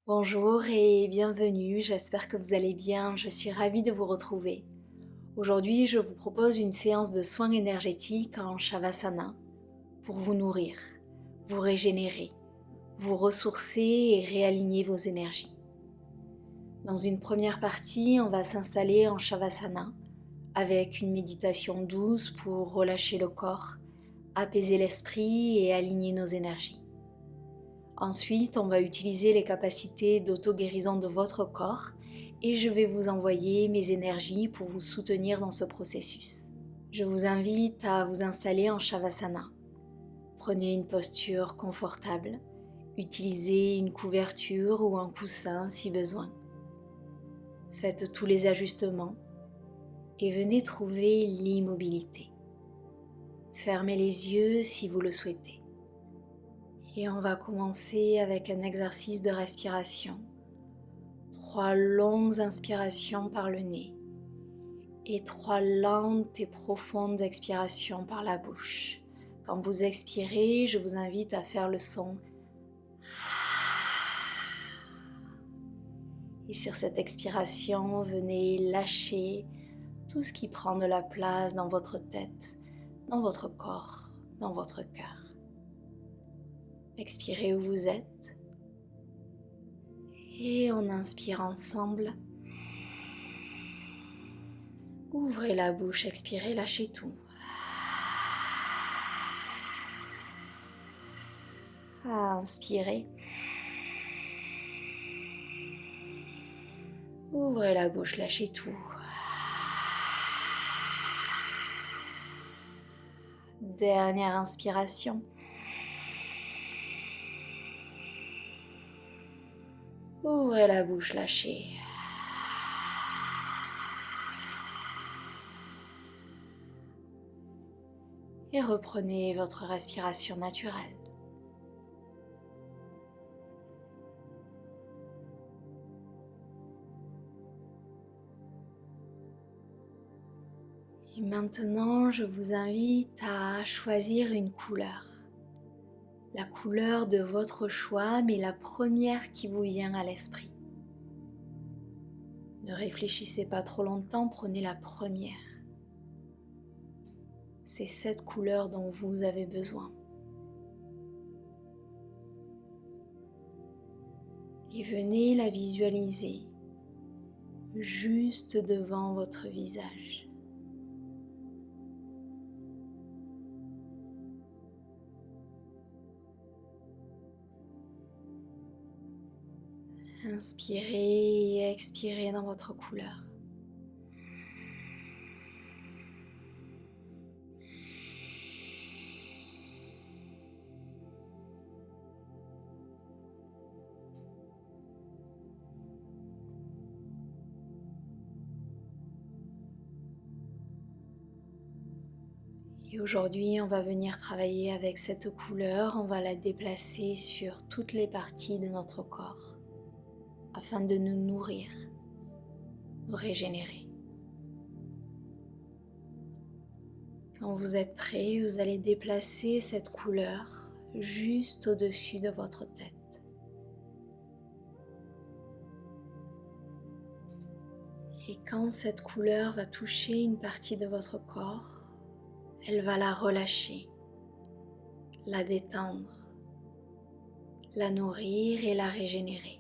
Bonjour et bienvenue, j'espère que vous allez bien, je suis ravie de vous retrouver. Aujourd'hui, je vous propose une séance de soins énergétiques en Shavasana pour vous nourrir, vous régénérer, vous ressourcer et réaligner vos énergies. Dans une première partie, on va s'installer en Shavasana avec une méditation douce pour relâcher le corps, apaiser l'esprit et aligner nos énergies. Ensuite, on va utiliser les capacités d'auto-guérison de votre corps et je vais vous envoyer mes énergies pour vous soutenir dans ce processus. Je vous invite à vous installer en Shavasana. Prenez une posture confortable, utilisez une couverture ou un coussin si besoin. Faites tous les ajustements et venez trouver l'immobilité. Fermez les yeux si vous le souhaitez. Et on va commencer avec un exercice de respiration. 3 longues inspirations par le nez et 3 lentes et profondes expirations par la bouche. Quand vous expirez, je vous invite à faire le son. Et sur cette expiration, venez lâcher tout ce qui prend de la place dans votre tête, dans votre corps, dans votre cœur. Expirez où vous êtes. Et on inspire ensemble. Ouvrez la bouche, expirez, lâchez tout. Inspirez. Ouvrez la bouche, lâchez tout. Dernière inspiration. Ouvrez la bouche, lâchez. Et reprenez votre respiration naturelle. Et maintenant, je vous invite à choisir une couleur. La couleur de votre choix, mais la première qui vous vient à l'esprit. Ne réfléchissez pas trop longtemps, prenez la première. C'est cette couleur dont vous avez besoin. Et venez la visualiser juste devant votre visage. Inspirez et expirez dans votre couleur. Et aujourd'hui, on va venir travailler avec cette couleur, on va la déplacer sur toutes les parties de notre corps afin de nous nourrir, nous régénérer. Quand vous êtes prêt, vous allez déplacer cette couleur juste au-dessus de votre tête. Et quand cette couleur va toucher une partie de votre corps, elle va la relâcher, la détendre, la nourrir et la régénérer.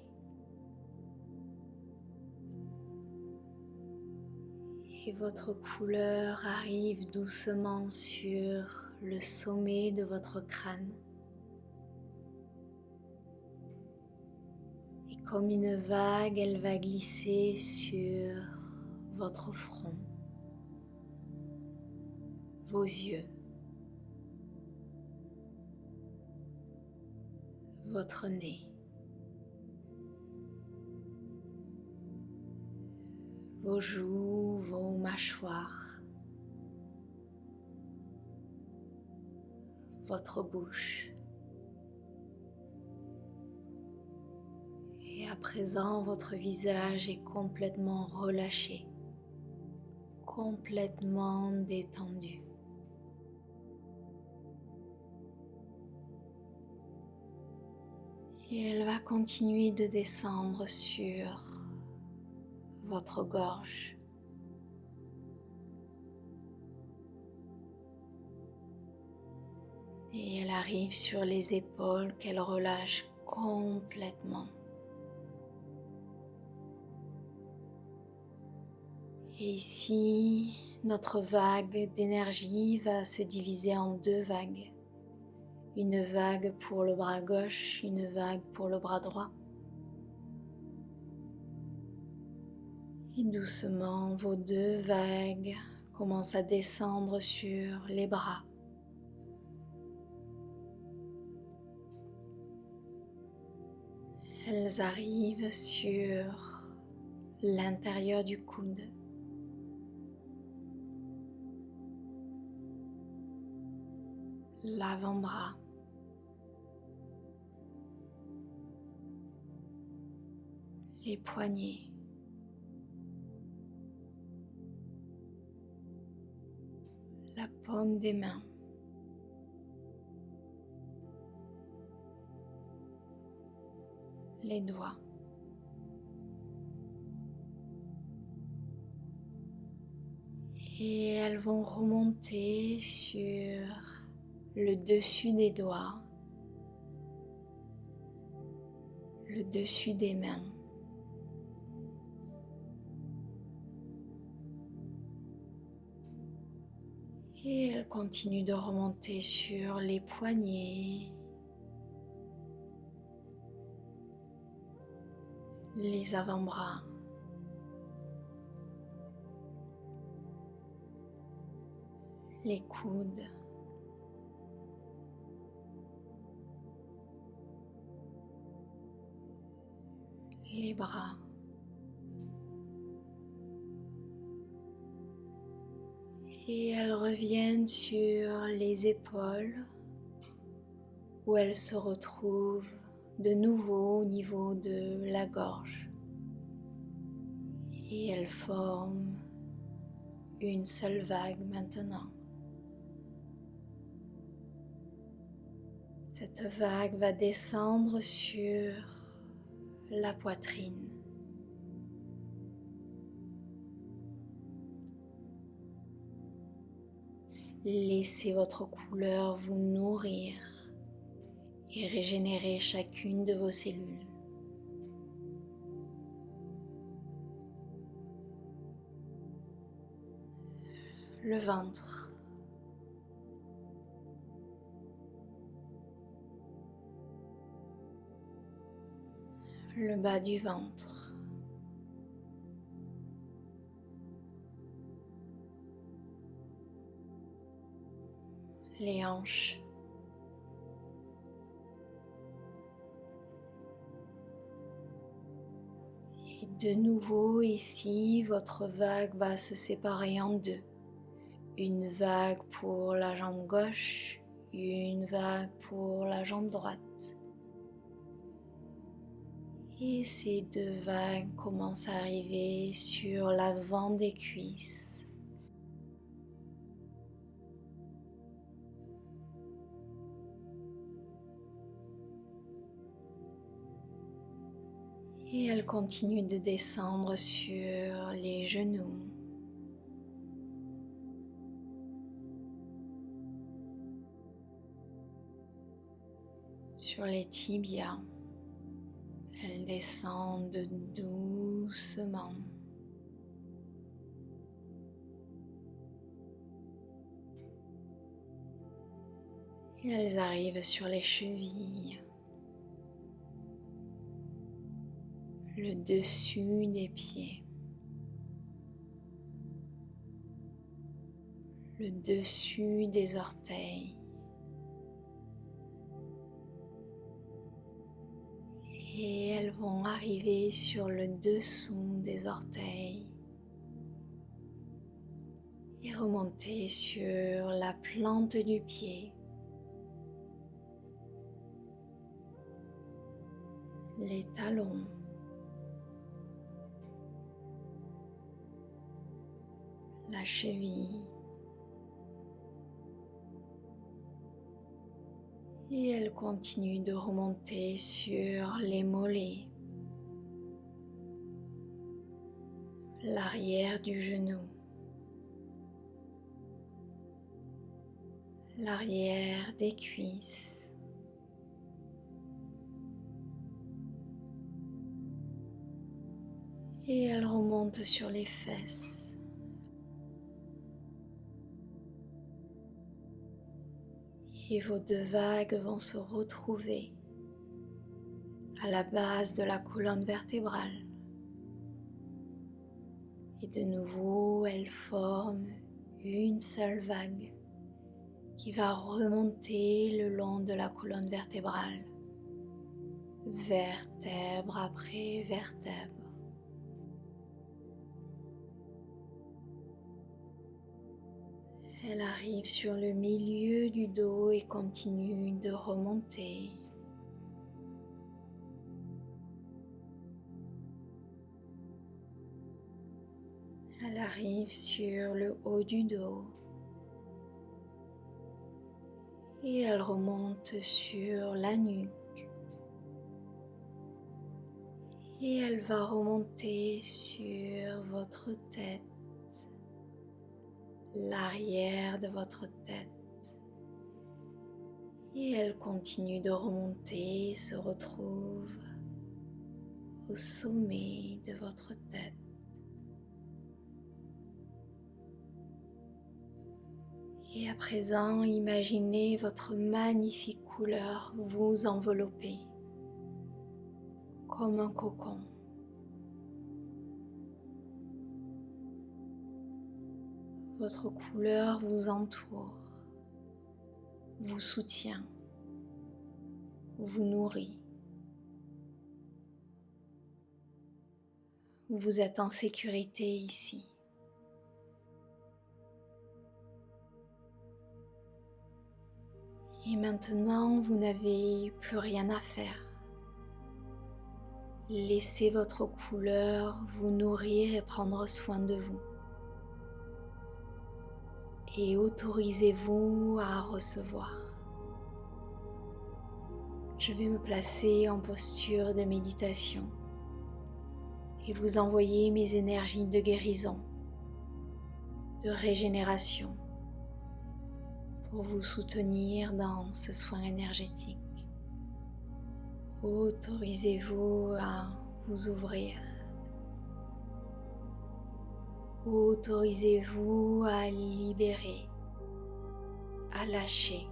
Et votre couleur arrive doucement sur le sommet de votre crâne. Et comme une vague, elle va glisser sur votre front, vos yeux, votre nez, vos joues, vos mâchoires, votre bouche. Et à présent, votre visage est complètement relâché, complètement détendu. Et elle va continuer de descendre sur votre gorge. Et elle arrive sur les épaules qu'elle relâche complètement. Et ici, notre vague d'énergie va se diviser en deux vagues. Une vague pour le bras gauche, une vague pour le bras droit. Et doucement, vos deux vagues commencent à descendre sur les bras. Elles arrivent sur l'intérieur du coude. L'avant-bras. Les poignets. La paume des mains. Les doigts. Et elles vont remonter sur le dessus des doigts, le dessus des mains. Et elles continuent de remonter sur les poignets, les avant-bras, les coudes, les bras. Et elles reviennent sur les épaules où elles se retrouvent de nouveau au niveau de la gorge. Et elles forment une seule vague maintenant. Cette vague va descendre sur la poitrine. Laissez votre couleur vous nourrir et régénérer chacune de vos cellules. Le ventre. Le bas du ventre. Les hanches. Et de nouveau ici, votre vague va se séparer en deux. Une vague pour la jambe gauche, une vague pour la jambe droite. Et ces deux vagues commencent à arriver sur l'avant des cuisses. Et elles continuent de descendre sur les genoux. Sur les tibias. Elles descendent doucement. Et elles arrivent sur les chevilles, le dessus des pieds, le dessus des orteils. Et elles vont arriver sur le dessous des orteils et remonter sur la plante du pied, les talons, la cheville Et elle continue de remonter sur les mollets, l'arrière du genou, l'arrière des cuisses, et elle remonte sur les fesses. Et vos deux vagues vont se retrouver à la base de la colonne vertébrale. Et de nouveau, elles forment une seule vague qui va remonter le long de la colonne vertébrale, vertèbre après vertèbre. Elle arrive sur le milieu du dos et continue de remonter. Elle arrive sur le haut du dos et elle remonte sur la nuque. Et elle va remonter sur votre tête, l'arrière de votre tête. Et elle continue de remonter et se retrouve au sommet de votre tête. Et à présent, imaginez votre magnifique couleur vous envelopper comme un cocon. Votre couleur vous entoure, vous soutient, vous nourrit. Vous êtes en sécurité ici. Et maintenant, vous n'avez plus rien à faire. Laissez votre couleur vous nourrir et prendre soin de vous. Et autorisez-vous à recevoir. Je vais me placer en posture de méditation et vous envoyer mes énergies de guérison, de régénération pour vous soutenir dans ce soin énergétique. Autorisez-vous à vous ouvrir. Autorisez-vous à libérer, à lâcher.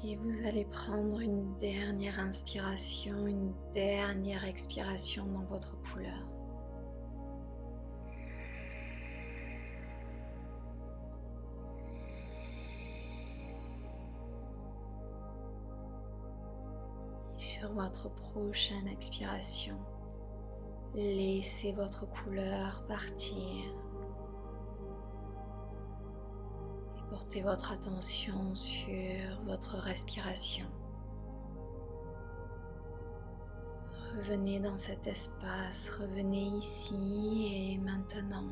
Et vous allez prendre une dernière inspiration, une dernière expiration dans votre couleur. Et sur votre prochaine expiration, laissez votre couleur partir. Portez votre attention sur votre respiration. Revenez dans cet espace, revenez ici et maintenant.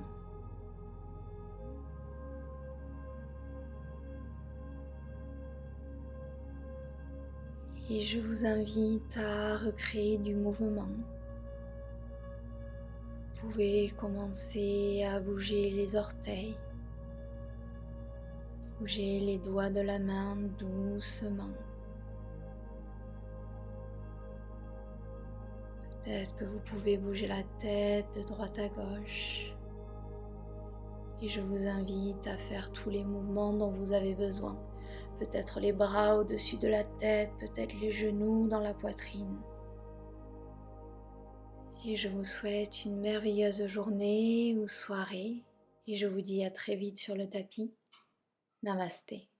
Et je vous invite à recréer du mouvement. Vous pouvez commencer à bouger les orteils. Bougez les doigts de la main doucement. Peut-être que vous pouvez bouger la tête de droite à gauche. Et je vous invite à faire tous les mouvements dont vous avez besoin. Peut-être les bras au-dessus de la tête, peut-être les genoux dans la poitrine. Et je vous souhaite une merveilleuse journée ou soirée. Et je vous dis à très vite sur le tapis. Namasté.